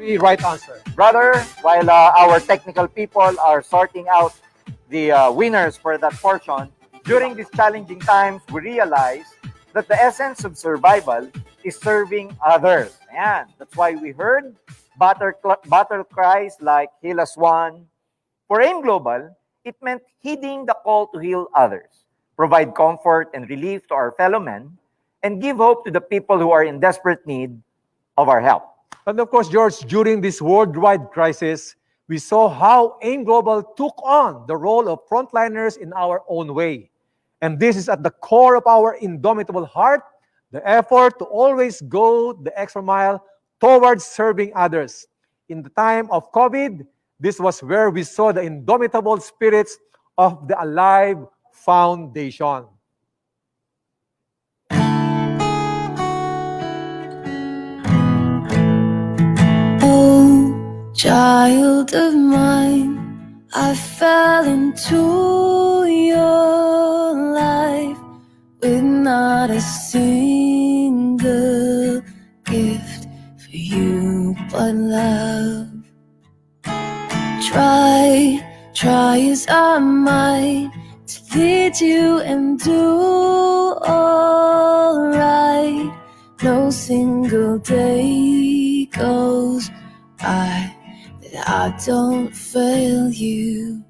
the right answer. Brother, while our technical people are sorting out the winners for that portion, during these challenging times, we realize that the essence of survival is serving others. Ayan. That's why we heard battle cries like Heal Us One. For Aimglobal, it meant heeding the call to heal others, provide comfort and relief to our fellow men, and give hope to the people who are in desperate need of our help. And of course, George, during this worldwide crisis, we saw how Aimglobal took on the role of frontliners in our own way. And this is at the core of our indomitable heart, the effort to always go the extra mile towards serving others. In the time of COVID, this was where we saw the indomitable spirits of the Alive Foundation. Oh, child of mine, I fell into your life with not a single gift for you but love. Try as I might to lead you and do all right. No single day goes by that I don't fail you.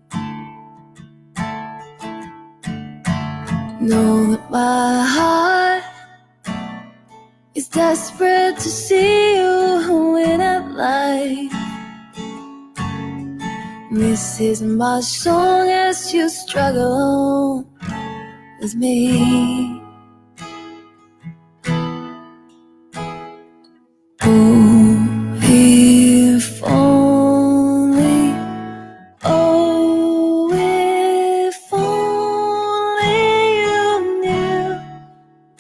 Know that my heart is desperate to see you win at life. This is my song as you struggle with me. Oh, if only, oh, if only you knew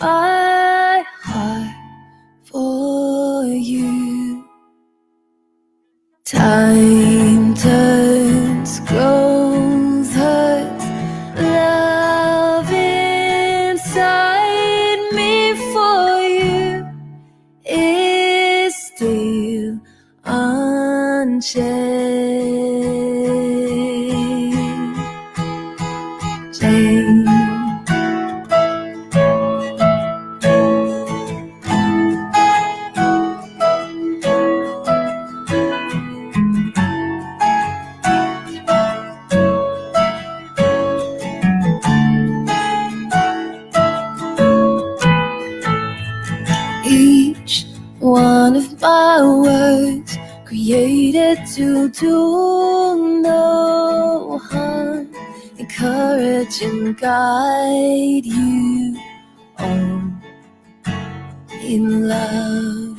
my heart for you. Time turns, growth hurts, love inside me for you is still unchanged. Each one of my words created to do no harm, encourage and guide you on in love.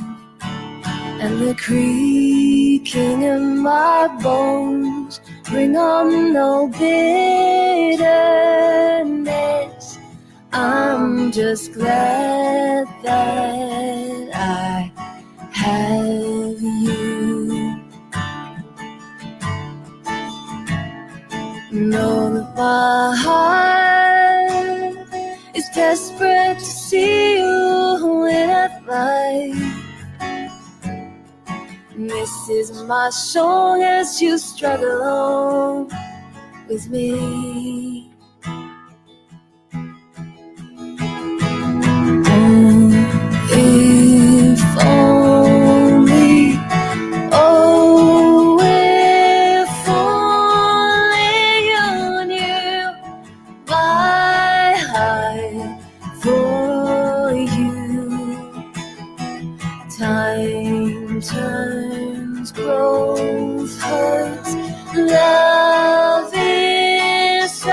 And the creaking of my bones bring on no bitterness. I'm just glad that I have you. Know that my heart is desperate to see you win at life. This is my song as you struggle with me. If only, oh, if only you knew my heart for you. Time turns, growth hurts, love inside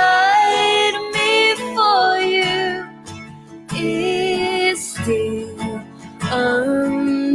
me for you is still unchanged.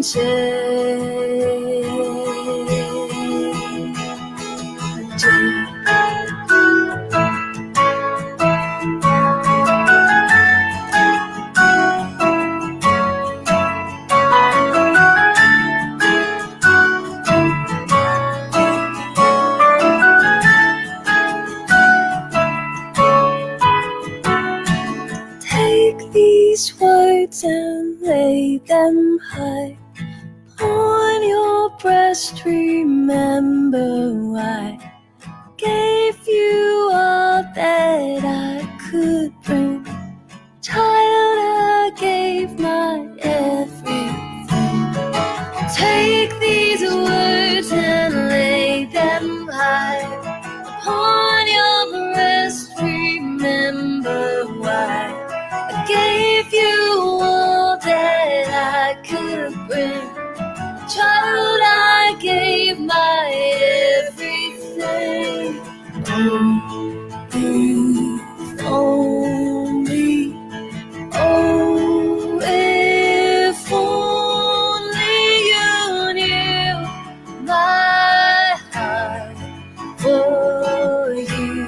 Take these words and lay them high on your breast, remember I gave you all that I could bring. Child, I gave my everything. Take these words and lay them high upon your breast. Remember why I gave you all that I could bring. Child, I gave my everything. Oh, if only you knew my heart for you.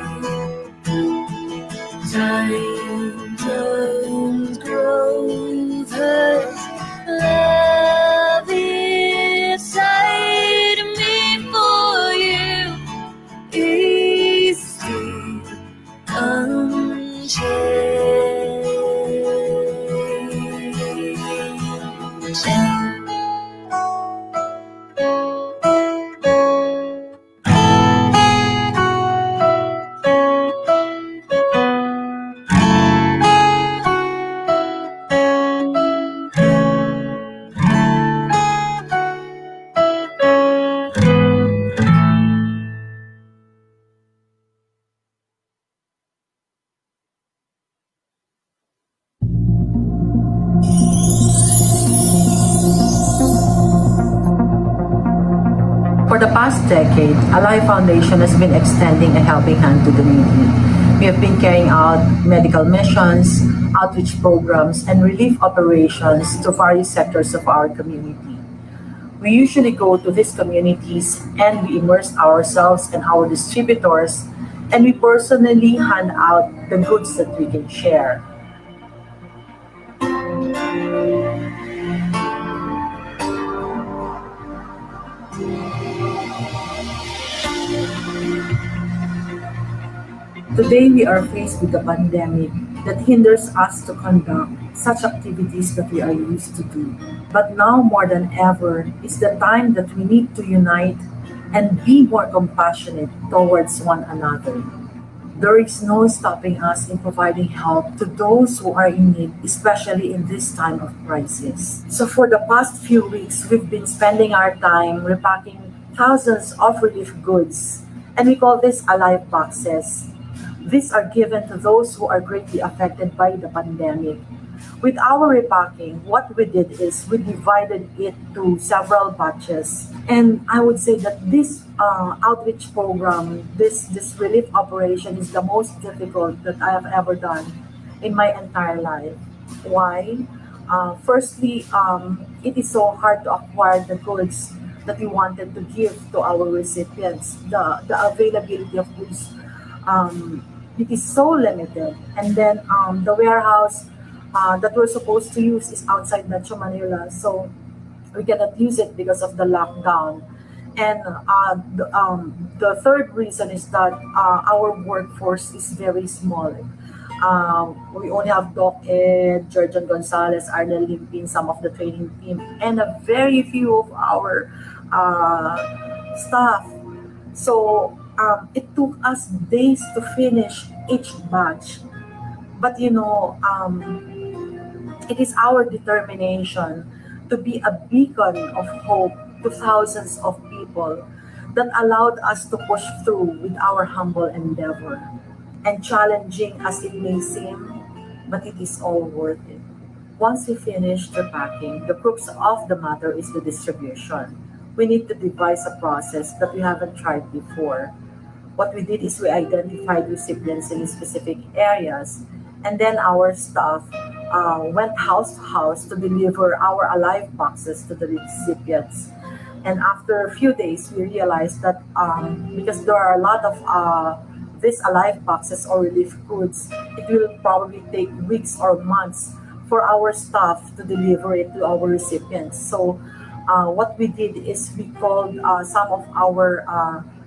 Time turns growth hurts, love inside me for you is still unchanged. For the past decade, Alive Foundation has been extending a helping hand to the needy. We have been carrying out medical missions, outreach programs, and relief operations to various sectors of our community. We usually go to these communities and we immerse ourselves and our distributors, and we personally hand out the goods that we can share. Today, we are faced with a pandemic that hinders us to conduct such activities that we are used to do. But now more than ever is the time that we need to unite and be more compassionate towards one another. There is no stopping us in providing help to those who are in need, especially in this time of crisis. So for the past few weeks, we've been spending our time repacking thousands of relief goods, and we call this Alive boxes. These are given to those who are greatly affected by the pandemic. With our repacking, what we did is we divided it to several batches. And I would say that this outreach program, this relief operation is the most difficult that I have ever done in my entire life. Why? Firstly, it is so hard to acquire the goods that we wanted to give to our recipients. The availability of goods, it is so limited. And then the warehouse that we're supposed to use is outside Metro Manila, so we cannot use it because of the lockdown. And the third reason is that our workforce is very small. We only have Doc Ed, Georgian Gonzalez, Arnel Limpin, some of the training team, and a very few of our staff. So it took us days to finish each batch. But you know, it is our determination to be a beacon of hope to thousands of people that allowed us to push through with our humble endeavor. And challenging as it may seem, but it is all worth it. Once we finish the packing, the crux of the matter is the distribution. We need to devise a process that we haven't tried before. What we did is we identified recipients in specific areas, and then our staff went house to house to deliver our Alive boxes to the recipients. And after a few days, we realized that because there are a lot of these Alive boxes or relief goods, it will probably take weeks or months for our staff to deliver it to our recipients. So what we did is we called some of our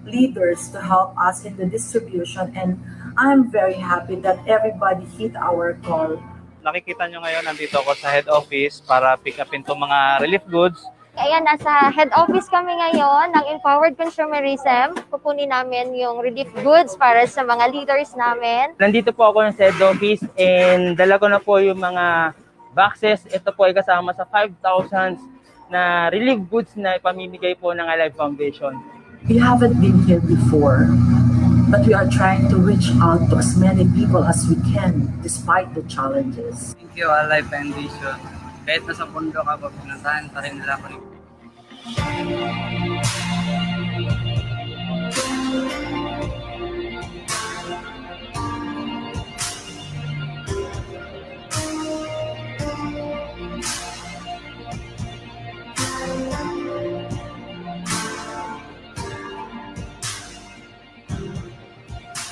leaders to help us in the distribution, and I'm very happy that everybody hit our call. Nakikita nyo ngayon, nandito ako sa head office para pick upin itong mga relief goods Kaya nasa head office kami ngayon ng Empowered Consumerism. Kukunin namin yung relief goods para sa mga leaders namin. Nandito po ako sa head office and dala ko na po yung mga boxes. Ito po ay kasama sa 5,000 na relief goods na ipamimigay po ng Alive Foundation. We haven't been here before, but we are trying to reach out to as many people as we can despite the challenges. Thank you, Alive Foundation. Kahit nasa pundo ka pa, pinuntahan pa rin nila ako.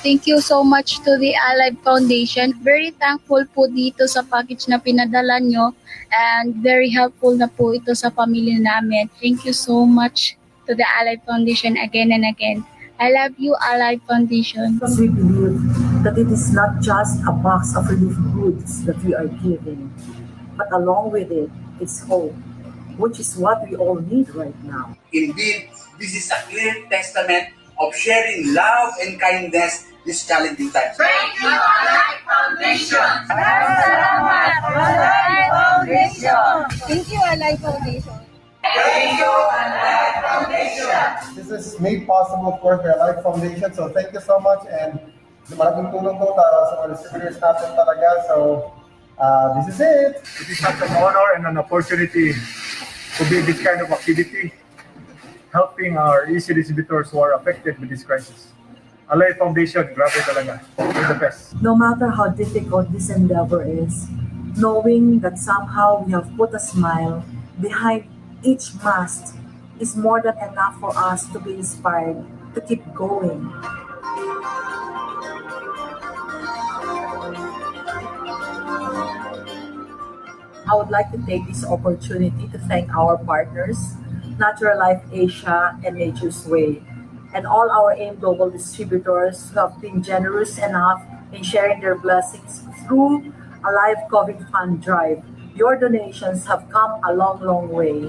Thank you so much to the Alive Foundation. Very thankful po dito sa package na pinadala nyo and very helpful na po ito sa pamilya namin. Thank you so much to the Alive Foundation again and again. I love you, Alive Foundation. Because we believe that it is not just a box of relief goods that we are giving, but along with it, it's hope, which is what we all need right now. Indeed, this is a clear testament of sharing love and kindness this challenging times. Thank you, Alive Foundation! Salamat, Alive Foundation! Thank you, Alive Foundation. Thank you, Alive Foundation! This is made possible, of course, by Alive Foundation. So thank you so much, and malaking tulong po para sa mga distributors natin talaga. So this is it. It is such an honor and an opportunity to be in this kind of activity, helping our EC distributors who are affected with this crisis. Alive Foundation, grabe talaga. You're the best. No matter how difficult this endeavor is, knowing that somehow we have put a smile behind each mask is more than enough for us to be inspired to keep going. I would like to take this opportunity to thank our partners, Natural Life Asia and Nature's Way, and all our Aimglobal distributors who have been generous enough in sharing their blessings through a live COVID fund drive. Your donations have come a long, long way.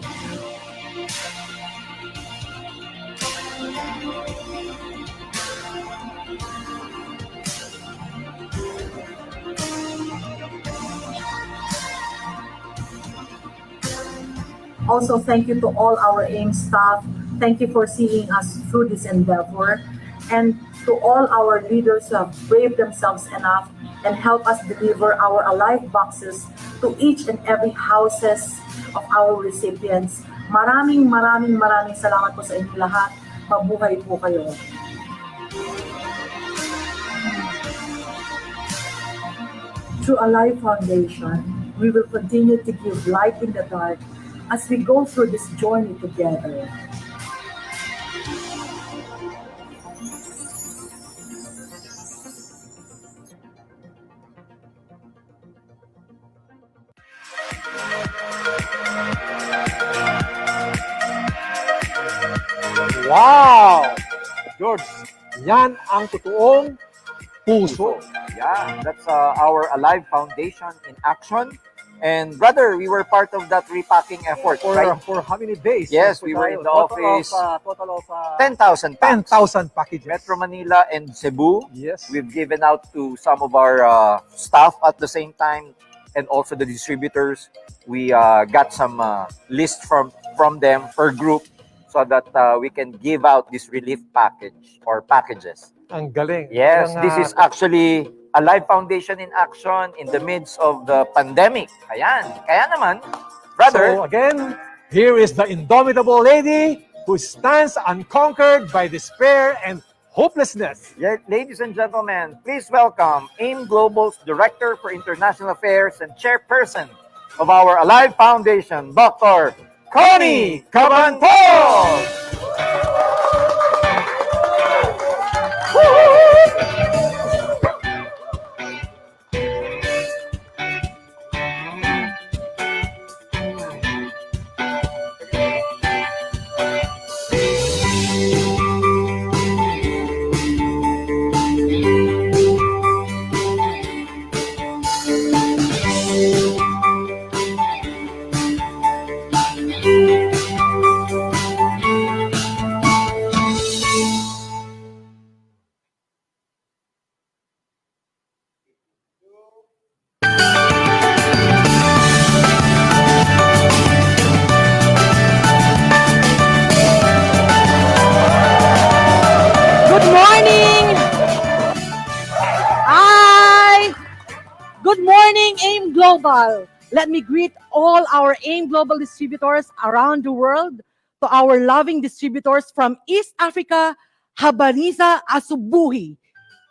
Also, thank you to all our AIM staff. Thank you for seeing us through this endeavor. And to all our leaders who have braved themselves enough and help us deliver our Alive boxes to each and every houses of our recipients. Maraming salamat po sa inyo lahat. Mabuhay po kayo. Through Alive Foundation, we will continue to give light in the dark as we go through this journey together. Wow! George, yan ang totoong puso. Yeah, that's our Alive Foundation in action. And brother, we were part of that repacking effort, right? For how many days? Yes, we were in the office. Total of 10,000 packs. 10,000 packages. Metro Manila and Cebu. Yes. We've given out to some of our staff at the same time, and also the distributors. We got some list from them per group so that we can give out this relief package or packages. Ang galing. Yes, Yung, this is actually Alive Foundation in action in the midst of the pandemic. Ayan. Kaya naman, brother. So again, here is the indomitable lady who stands unconquered by despair and hopelessness. Yeah, ladies and gentlemen, please welcome Aimglobal's Director for International Affairs and Chairperson of our Alive Foundation, Dr. Connie Cabantol! Aimglobal. Let me greet all our Aimglobal distributors around the world, to our loving distributors from East Africa, Habaniza Asubuhi.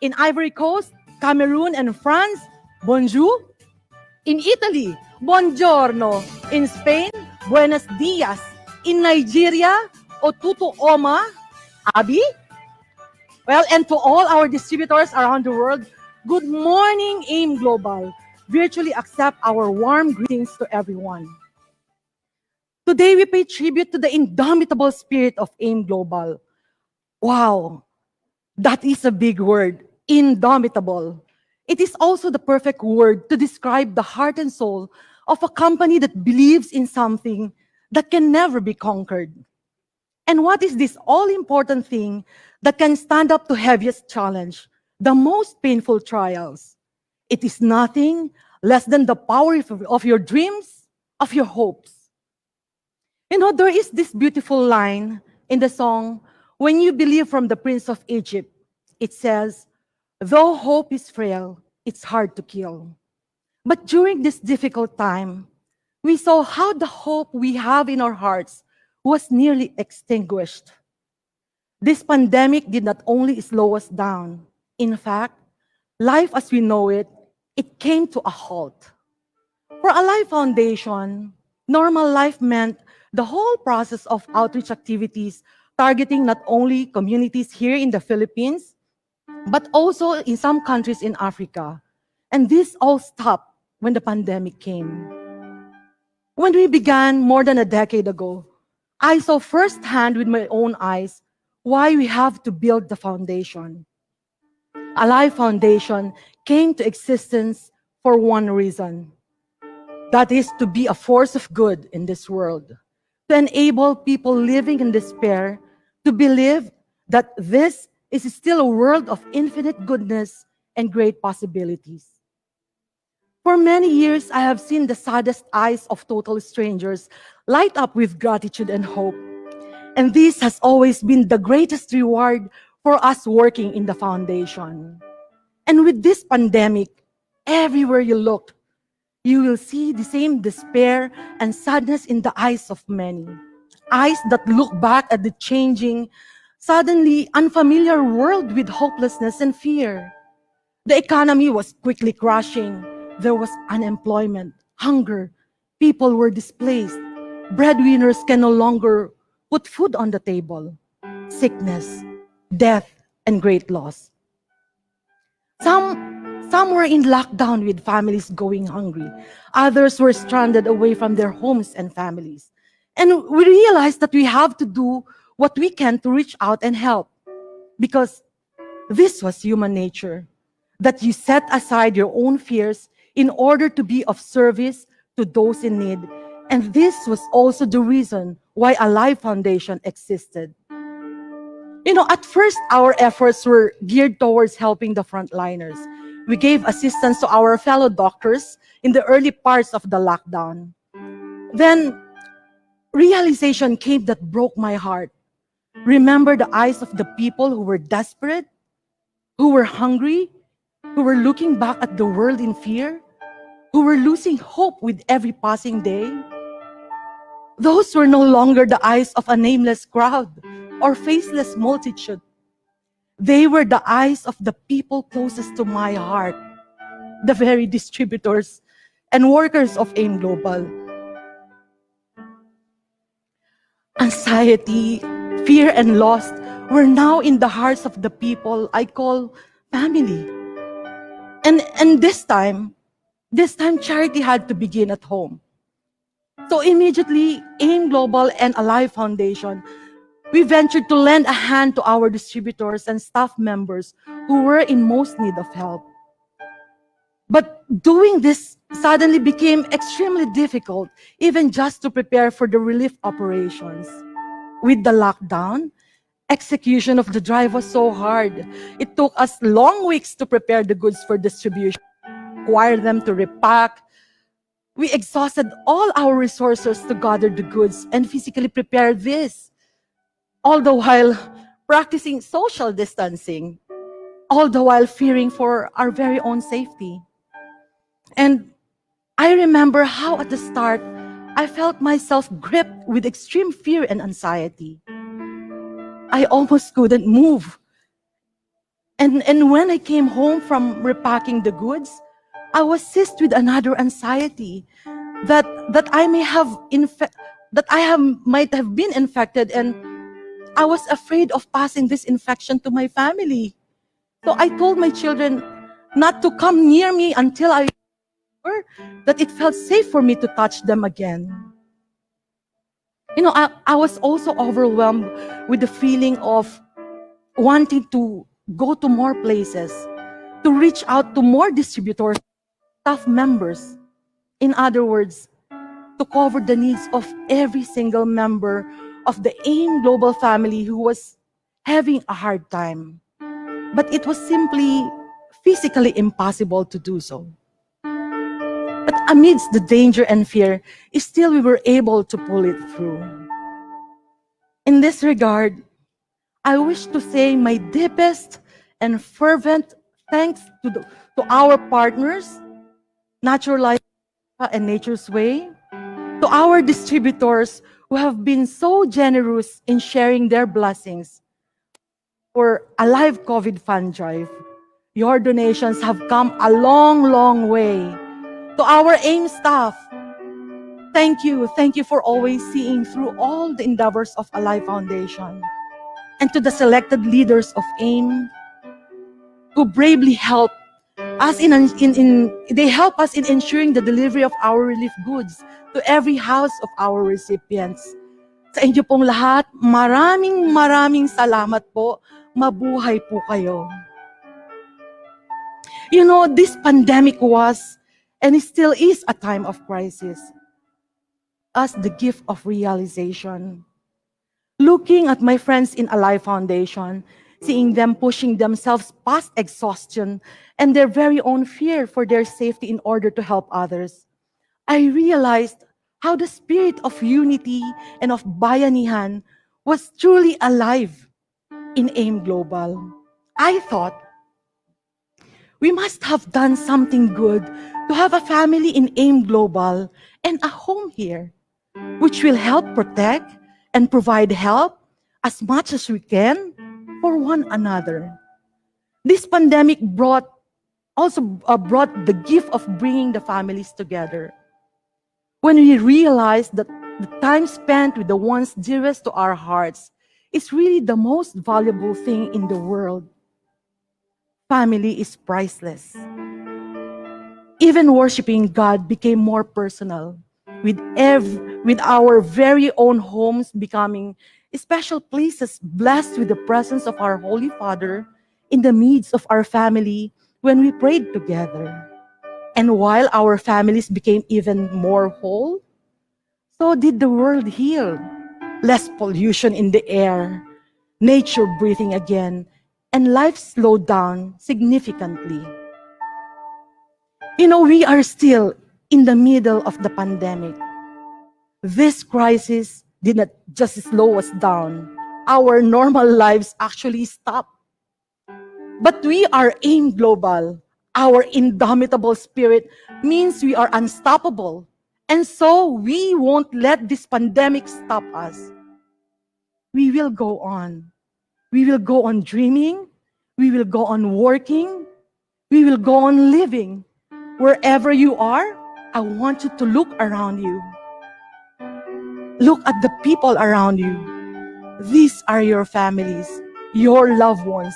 In Ivory Coast, Cameroon, and France, bonjour. In Italy, buongiorno. In Spain, buenos dias. In Nigeria, otutu oma, abi. Well, and to all our distributors around the world, good morning, AIM Global. Virtually accept our warm greetings to everyone. Today, we pay tribute to the indomitable spirit of AIM Global. Wow, that is a big word, indomitable. It is also the perfect word to describe the heart and soul of a company that believes in something that can never be conquered. And what is this all-important thing that can stand up to heaviest challenge, the most painful trials? It is nothing less than the power of your dreams, of your hopes. You know, there is this beautiful line in the song, "When You Believe," from the Prince of Egypt. It says, "Though hope is frail, it's hard to kill." But during this difficult time, we saw how the hope we have in our hearts was nearly extinguished. This pandemic did not only slow us down. In fact, life as we know it, it came to a halt. For Alive Foundation, normal life meant the whole process of outreach activities targeting not only communities here in the Philippines, but also in some countries in Africa. And this all stopped when the pandemic came. When we began more than a decade ago, I saw firsthand with my own eyes why we have to build the foundation. Alive Foundation came to existence for one reason. That is to be a force of good in this world, to enable people living in despair to believe that this is still a world of infinite goodness and great possibilities. For many years, I have seen the saddest eyes of total strangers light up with gratitude and hope. And this has always been the greatest reward for us working in the foundation. And with this pandemic, everywhere you look, you will see the same despair and sadness in the eyes of many. Eyes that look back at the changing, suddenly unfamiliar world with hopelessness and fear. The economy was quickly crashing. There was unemployment, hunger, people were displaced. Breadwinners can no longer put food on the table. Sickness, death, and great loss. Some were in lockdown with families going hungry. Others were stranded away from their homes and families. And we realized that we have to do what we can to reach out and help. Because this was human nature, that you set aside your own fears in order to be of service to those in need. And this was also the reason why Alive Foundation existed. You know, at first, our efforts were geared towards helping the frontliners. We gave assistance to our fellow doctors in the early parts of the lockdown. Then, realization came that broke my heart. Remember the eyes of the people who were desperate, who were hungry, who were looking back at the world in fear, who were losing hope with every passing day. Those were no longer the eyes of a nameless crowd or faceless multitude. They were the eyes of the people closest to my heart, the very distributors and workers of Aimglobal. Anxiety, fear, and loss were now in the hearts of the people I call family. And this time charity had to begin at home. So immediately, Aimglobal and Alive Foundation, we ventured to lend a hand to our distributors and staff members who were in most need of help. But doing this suddenly became extremely difficult, even just to prepare for the relief operations. With the lockdown, execution of the drive was so hard. It took us long weeks to prepare the goods for distribution, require them to repack. We exhausted all our resources to gather the goods and physically prepare this, all the while practicing social distancing, all the while fearing for our very own safety. And I remember how at the start, I felt myself gripped with extreme fear and anxiety. I almost couldn't move. And when I came home from repacking the goods, I was seized with another anxiety that I may have might have been infected, and I was afraid of passing this infection to my family. So I told my children not to come near me until I sure that it felt safe for me to touch them again. I was also overwhelmed with the feeling of wanting to go to more places, to reach out to more distributors, staff members. In other words, to cover the needs of every single member of the AIM Global family who was having a hard time. But it was simply physically impossible to do so. But amidst the danger and fear, still we were able to pull it through. In this regard, I wish to say my deepest and fervent thanks to our partners, Natural Life and Nature's Way, to our distributors who have been so generous in sharing their blessings for Alive COVID Fund Drive. Your donations have come a long, long way. To our AIM staff, thank you. Thank you for always seeing through all the endeavors of Alive Foundation. And to the selected leaders of AIM who bravely help us they help us in ensuring the delivery of our relief goods to every house of our recipients. Sa inyo pong lahat, maraming salamat po. Mabuhay po kayo. This pandemic was and it still is a time of crisis. As the gift of realization. Looking at my friends in Alive Foundation, seeing them pushing themselves past exhaustion and their very own fear for their safety in order to help others, I realized how the spirit of unity and of bayanihan was truly alive in AIM Global. I thought, we must have done something good to have a family in AIM Global and a home here, which will help protect and provide help as much as we can for one another. This pandemic also brought the gift of bringing the families together. When we realized that the time spent with the ones dearest to our hearts is really the most valuable thing in the world. Family is priceless. Even worshiping God became more personal, with our very own homes becoming special places blessed with the presence of our Holy Father in the midst of our family when we prayed together. And while our families became even more whole, so did the world heal. Less pollution in the air, nature breathing again, and life slowed down significantly. We are still in the middle of the pandemic. This crisis did not just slow us down. Our normal lives actually stopped. But we are AIM Global. Our indomitable spirit means we are unstoppable. And so we won't let this pandemic stop us. We will go on. We will go on dreaming. We will go on working. We will go on living. Wherever you are, I want you to look around you. Look at the people around you. These are your families, your loved ones,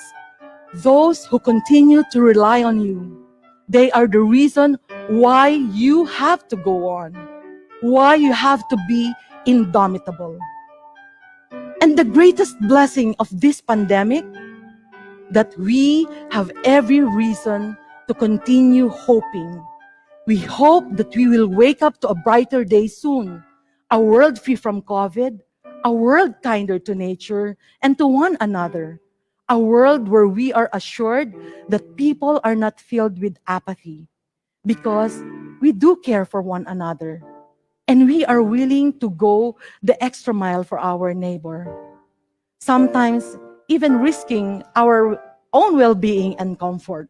those who continue to rely on you. They are the reason why you have to go on, why you have to be indomitable. And the greatest blessing of this pandemic, that we have every reason to continue hoping. We hope that we will wake up to a brighter day soon, a world free from COVID, a world kinder to nature and to one another, a world where we are assured that people are not filled with apathy because we do care for one another and we are willing to go the extra mile for our neighbor, sometimes even risking our own well-being and comfort.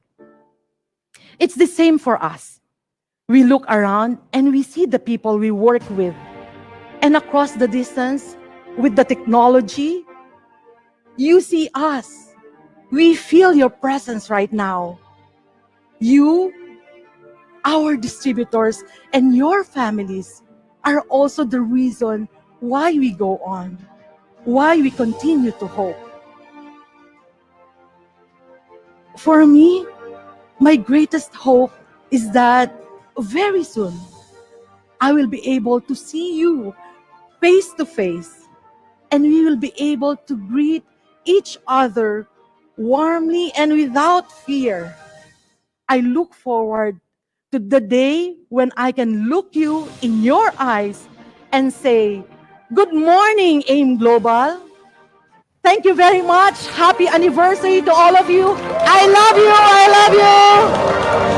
It's the same for us. We look around and we see the people we work with. And across the distance, with the technology, you see us. We feel your presence right now. You, our distributors, and your families are also the reason why we go on, why we continue to hope. For me, my greatest hope is that very soon, I will be able to see you face to face, and we will be able to greet each other warmly and without fear. I look forward to the day when I can look you in your eyes and say, "Good morning, Aimglobal." Thank you very much. Happy anniversary to all of you. I love you. I love you.